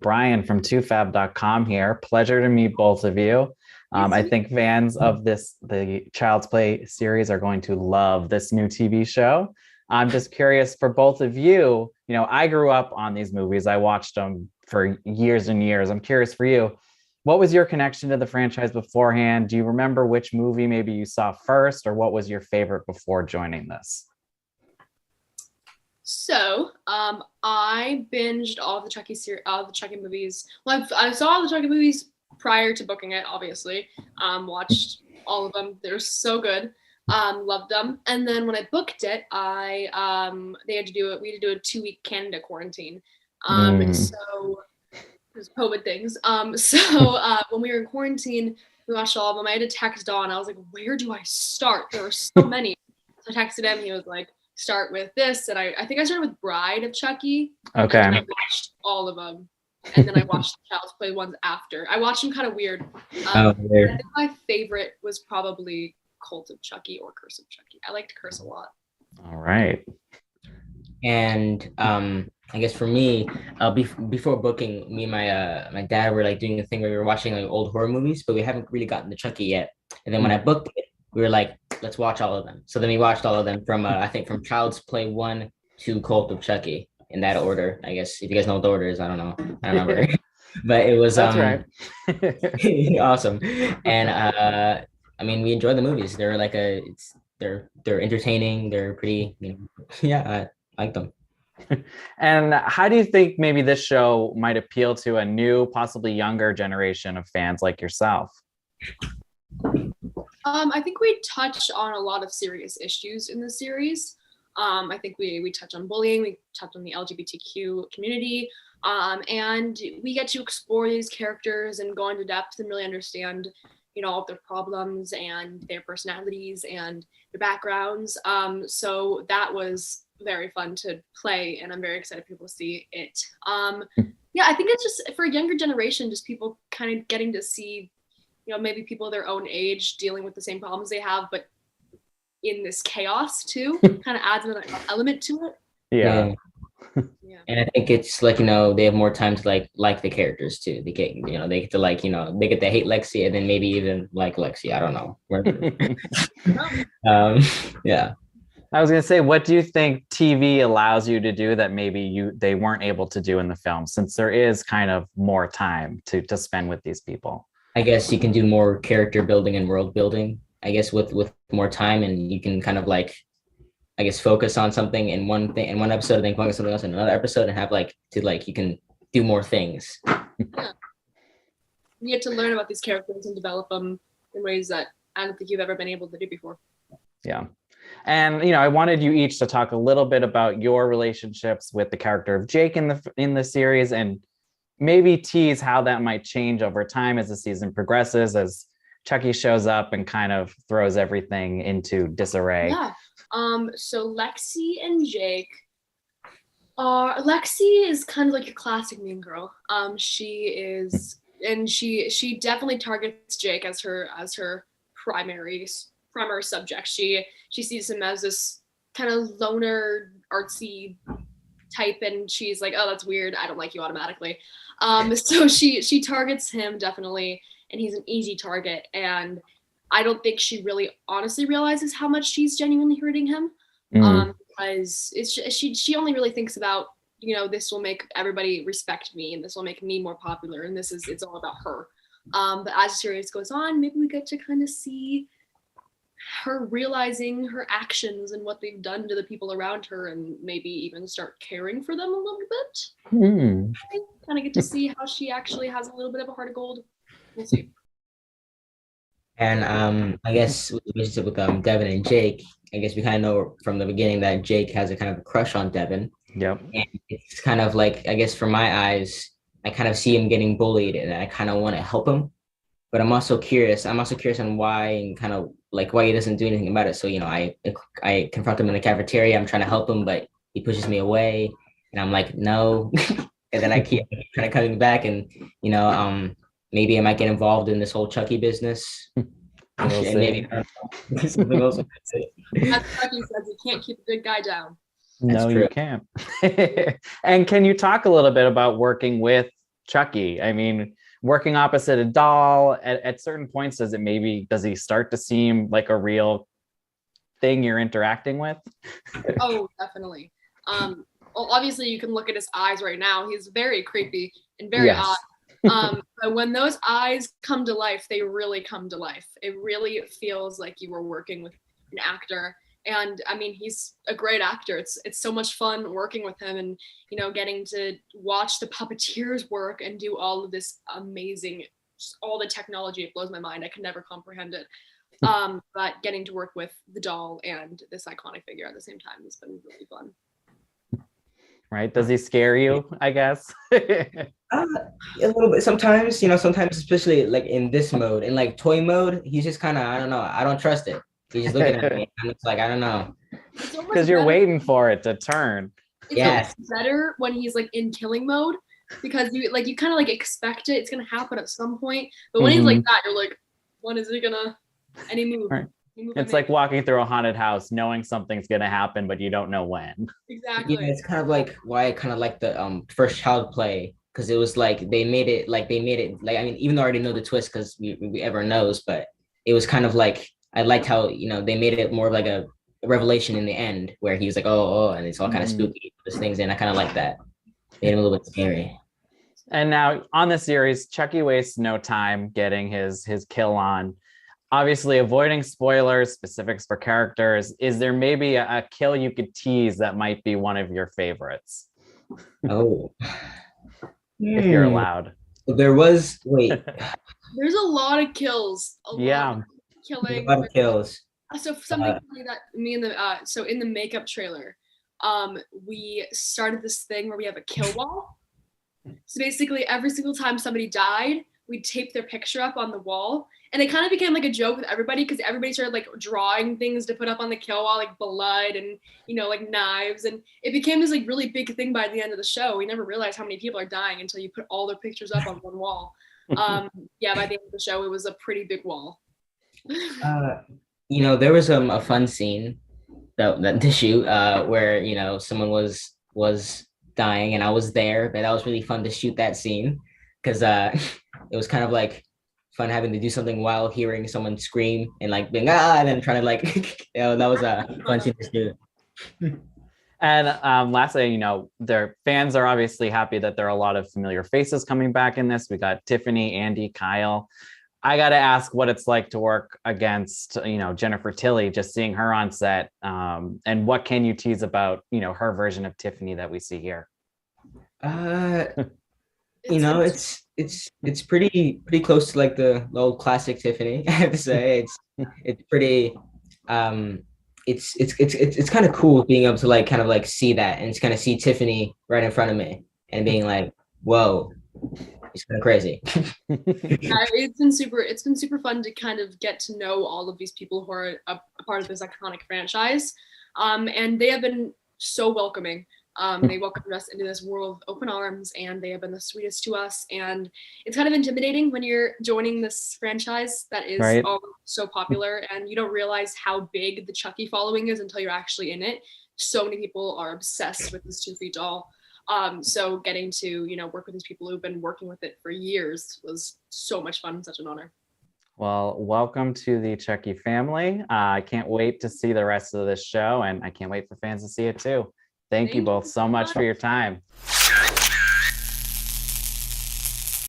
Brian from twofab.com here. Pleasure to meet both of you. I think fans of the Child's Play series are going to love this new TV show. I'm just curious for both of you. I grew up on these movies. I watched them for years and years. I'm curious for you. What was your connection to the franchise beforehand? Do you remember which movie maybe you saw first, or what was your favorite before joining this? So, I binged all of the all the Chucky movies. Well, I saw all the Chucky movies prior to booking it, obviously. Watched all of them. They're so good. Loved them. And then when I booked it, we had to do a 2-week Canada quarantine. So there's COVID things. When we were in quarantine, we watched all of them. I had to text Dawn. I was like, where do I start? There were so many. So I texted him. He was like, start with this. And I think I started with Bride of Chucky. Okay. And I watched all of them. And then I watched the Child's Play ones after. I watched them kind of weird. Weird. I think my favorite was probably Cult of Chucky or Curse of Chucky. I liked Curse a lot. All right. And I guess for me, before booking, me and my dad were like doing a thing where we were watching like old horror movies, but we haven't really gotten to Chucky yet. And then when I booked it, we were like, let's watch all of them. So then we watched all of them from I think from Child's Play 1 to Cult of Chucky in that order. I guess if you guys know what the order is, I don't know. I don't remember. But it was That's right. awesome. And I mean, we enjoy the movies. They're like they're entertaining. They're pretty, yeah, I like them. And how do you think maybe this show might appeal to a new, possibly younger generation of fans like yourself? I think we touch on a lot of serious issues in the series. I think we touch on bullying, we touch on the LGBTQ community, and we get to explore these characters and go into depth and really understand, all of their problems and their personalities and their backgrounds. So that was very fun to play, and I'm very excited for people to see it. Yeah, I think it's just for a younger generation, just people kind of getting to see, maybe people their own age dealing with the same problems they have, but in this chaos too, kind of adds another element to it. Yeah. And I think it's like, they have more time to like the characters too. They get, they get to they get to hate Lexi and then maybe even like Lexi. I don't know. Yeah. I was going to say, what do you think TV allows you to do that maybe they weren't able to do in the film, since there is kind of more time to spend with these people? I guess you can do more character building and world building, I guess, with more time, and you can kind of focus on something in one episode and then focus on something else in another episode and have you can do more things. Yeah. You get to learn about these characters and develop them in ways that I don't think you've ever been able to do before. Yeah. And, I wanted you each to talk a little bit about your relationships with the character of Jake in the series, and maybe tease how that might change over time as the season progresses, as Chucky shows up and kind of throws everything into disarray. Yeah. So Lexi and Jake Lexi is kind of like your classic mean girl. She definitely targets Jake as her primary subject. She sees him as this kind of loner, artsy type, and she's like, oh, that's weird, I don't like you automatically. So she targets him definitely, and he's an easy target, and I don't think she really honestly realizes how much she's genuinely hurting him. Because she only really thinks about, this will make everybody respect me, and this will make me more popular, and it's all about her. But as the series goes on, maybe we get to kind of see her realizing her actions and what they've done to the people around her, and maybe even start caring for them a little bit. Kind of get to see how she actually has a little bit of a heart of gold. We'll see. And I guess with the relationship with Devin and Jake, I guess we kind of know from the beginning that Jake has a kind of a crush on Devin. Yep. And it's kind of like, I guess from my eyes, I kind of see him getting bullied, and I kind of want to help him. But I'm also curious on why, and kind of like why he doesn't do anything about it. So, I confront him in the cafeteria. I'm trying to help him, but he pushes me away, and I'm like, no. And then I keep kind of coming back, and, maybe I might get involved in this whole Chucky business. We'll maybe something else. As Chucky says, you can't keep a good guy down. No, you can't. And can you talk a little bit about working with Chucky? I mean, working opposite a doll at certain points, does he start to seem like a real thing you're interacting with? Oh, definitely. Well, obviously you can look at his eyes right now. He's very creepy and very odd. But when those eyes come to life, they really come to life. It really feels like you were working with an actor. And I mean, he's a great actor. It's so much fun working with him, and getting to watch the puppeteers work and do all of this amazing, all the technology. It blows my mind. I can never comprehend it. But getting to work with the doll and this iconic figure at the same time has been really fun. Right? Does he scare you, I guess? A little bit sometimes, sometimes, especially like in this mode, in like toy mode, he's just kind of, I don't know, I don't trust it. He's just looking at me and it's like, I don't know. Because you're waiting for it to turn. It's better when he's like in killing mode, because you kind of like expect it. It's going to happen at some point. But when he's like that, you're like, when is it going to, any move? Right. It's like walking through a haunted house, knowing something's gonna happen, but you don't know when. Exactly. Yeah, it's kind of like why I kind of like the first child play, because it was like they made it like I mean, even though I already know the twist because we ever knows, but it was kind of like I liked how they made it more of like a revelation in the end where he was like oh, and it's all kind of spooky, those things, and I kind of like that. Made him a little bit scary. And now on the series, Chucky wastes no time getting his kill on. Obviously, avoiding spoilers, specifics for characters, is there maybe a kill you could tease that might be one of your favorites? Oh. If you're allowed. There was, There's a lot of kills. Yeah. Killing. A lot of kills. So something funny that me and so in the makeup trailer, we started this thing where we have a kill wall. So basically every single time somebody died, we'd tape their picture up on the wall. And it kind of became like a joke with everybody, because everybody started like drawing things to put up on the kill wall, like blood and, like knives. And it became this like really big thing by the end of the show. We never realized how many people are dying until you put all their pictures up on one wall. By the end of the show, it was a pretty big wall. There was a fun scene that to shoot where, someone was dying and I was there, but that was really fun to shoot that scene because it was kind of like fun having to do something while hearing someone scream and like being and then trying to like that was a fun scene to do. And lastly, their fans are obviously happy that there are a lot of familiar faces coming back in this. We got Tiffany, Andy, Kyle. I got to ask what it's like to work against, Jennifer Tilly, just seeing her on set. And what can you tease about, her version of Tiffany that we see here? It's pretty close to like the old classic Tiffany. I have to say it's pretty it's kind of cool being able to like kind of like see that and kind of see Tiffany right in front of me and being like, whoa, it's kind of crazy. It's been super fun to kind of get to know all of these people who are a part of this iconic franchise, and they have been so welcoming. They welcomed us into this world with open arms, and they have been the sweetest to us. And it's kind of intimidating when you're joining this franchise that is so popular, and you don't realize how big the Chucky following is until you're actually in it. So many people are obsessed with this 2 feet doll. So getting to, work with these people who've been working with it for years was so much fun and such an honor. Well, welcome to the Chucky family. I can't wait to see the rest of this show, and I can't wait for fans to see it too. Thank you both so much for your time.